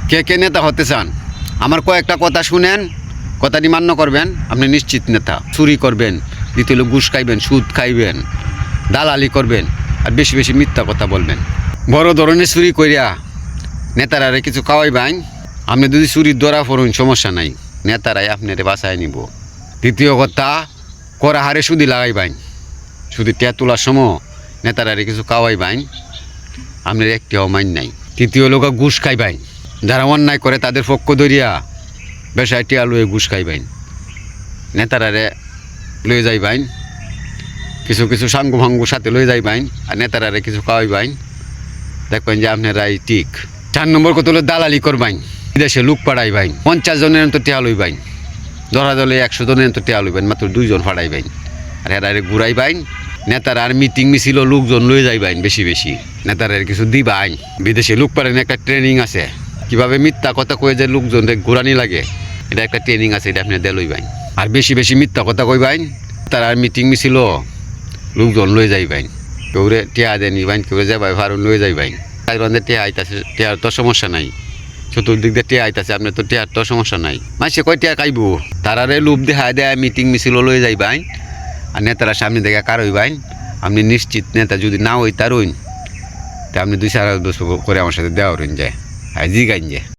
কে কে নেতা হতে চান? আমার কয়েকটা কথা শুনেন, কথাটি মান্য করবেন, আপনি নিশ্চিত নেতা। চুরি করবেন, দ্বিতীয় হলো ঘুষ খাইবেন, সুদ খাইবেন, দালালি করবেন, আর বেশি বেশি মিথ্যা কথা বলবেন। বড় ধরনের চুরি করিয়া নেতারারে কিছু খাওয়াইবেন। আপনি যদি চুরির ধরা পড়ুন সমস্যা নাই, নেতারাই আপনারে বাঁচায় নিব। দ্বিতীয় কথা, করা হারে সুদি লাগাইবেন, সুদি টিয়া তোলার সময় নেতারারে কিছু খাওয়াইবেন, আপনার একটিও মাইন নাই। তৃতীয় লোক ঘুষ খাইবেন, যারা অন্যায় করে তাদের পক্ষ ধরিয়া বেশায় টিয়া লুয়ে ঘুষ খাইবেন, নেতারারে লয়ে যাইবেন, কিছু কিছু সাঙ্গু ভাঙ্গু সাথে লয়ে যাইবেন, আর নেতারারে কিছু খাওয়াইবেন, দেখবেন যে আপনারাই ঠিক। 4 নম্বর কত হলো দালালি করবেন, বিদেশে লোক পাঠাইবেন, 50 জনের তো টিয়া লইবেন, ধরা দলে 100 জনের তো টিয়া লইবেন, মাত্র 2 জন ফাটাইবেন, আর এরারে ঘুরাইবেন। নেতারা আর মিটিং মিছিল লোকজন লয়ে যাইবেন বেশি বেশি, নেতারা কিছু দিবাইন। বিদেশে লোক পাঠানো একটা ট্রেনিং আছে, কিভাবে মিথ্যা কথা কয়ে যে লোকজন ঘুরানি লাগে, এটা একটা ট্রেনিং আছে, এটা আপনি দিয়ে লইবেন। আর বেশি বেশি মিথ্যা কথা কইবেন, তারা আর মিটিং মিছিল লোকজন লয়ে যাইবেন, কেউরে টিয়া দিয়ে নিবেন, কেউ যাবাই ফারুন লয়ে যাইবেন। টিয়া আইতাছে, টিয়ার তো সমস্যা নাই, চতুর্দিক দিয়ে টিয়া আইতাছে, আপনার তো টিয়ার তো সমস্যা নাই। মানুষে কয় টিয়া খাইব, তারারে লোভ দেখা দেয় মিটিং মিছিল লয়ে যাইবেন, আর নেতারা সামনে দেখে কার হইবেন। আপনি নিশ্চিত নেতা যদি না হই তার হইন, তা আপনি 2-4 বছর করে আমার সাথে দেওয়া হইন যায়, হ্যাঁ জি গাইন যায়।